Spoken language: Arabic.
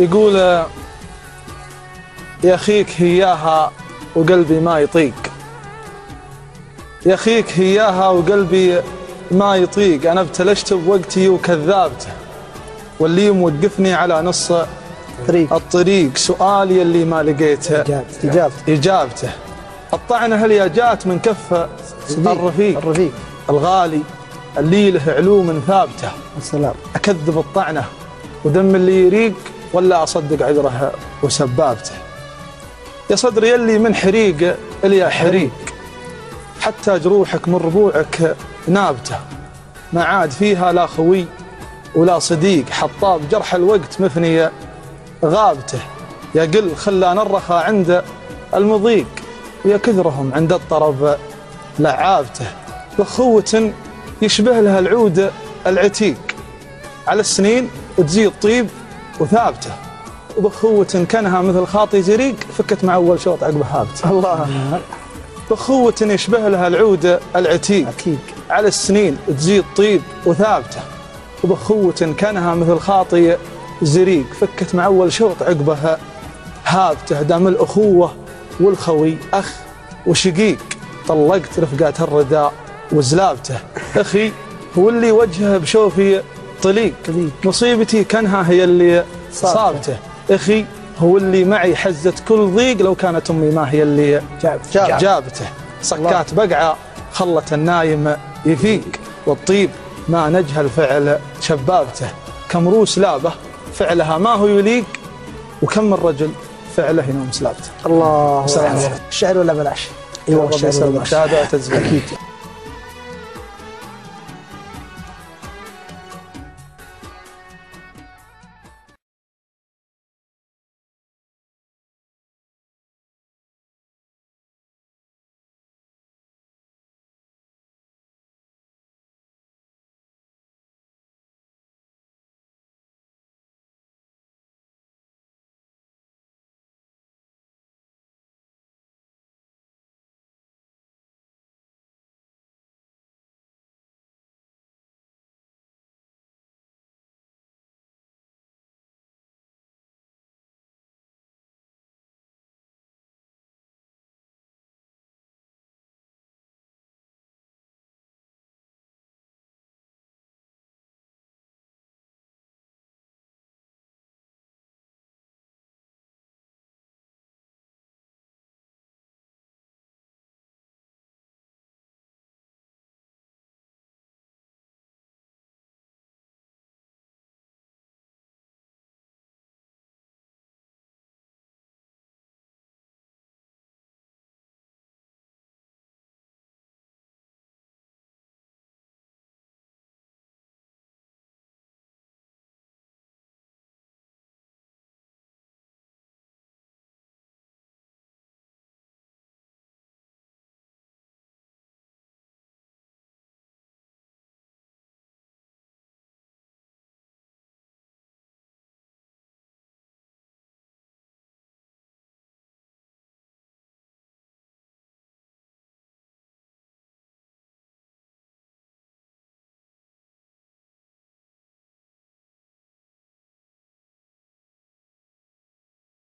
يقول يا أخيك هياها وقلبي ما يطيق، يا أخيك هياها وقلبي ما يطيق، أنا ابتلشت بوقتي وكذابته، واللي موقفني على نص الطريق، سؤالي اللي ما لقيته إجابته، الطعنة هل جات من كف الرفيق الغالي اللي له علوم ثابته، السلام أكذب الطعنة ودم اللي يريق، ولا أصدق عذره وسبابته، يا صدري اللي من حريق إليا حريق، حتى جروحك من ربوعك نابته، ما عاد فيها لا خوي ولا صديق، حطاب جرح الوقت مثني غابته، يا قل خلى نرخى عند المضيق، ويا كثرهم عند الطرب لعابته، بخوة يشبه لها العود العتيق، على السنين وتزيد طيب وثابته، وبخوة كانها مثل خاطي زريق، فكت مع أول شوط عقب هابته. الله. بخوة يشبه لها العود العتيق على السنين تزيد طيب وثابته، وبخوة كانها مثل خاطي زريق، فكت مع أول شوط عقبها هابته، دام الأخوة والخوي أخ وشقيق، طلقت رفقات الرداء وزلابته، أخي هو اللي وجهه بشوفي طليق، مصيبتي كانها هي اللي صابته، أخي هو اللي معي حزت كل ضيق، لو كانت أمي ما هي اللي جابته، صكات بقعة خلت النايم يفيق، والطيب ما نجه الفعل شبابته، كم روس لابه فعلها ما هو يليق، وكم من رجل فعله ينوم سلابته. الله. الشعر ولا بلاش؟ ايوه الشعر ولا بلاش؟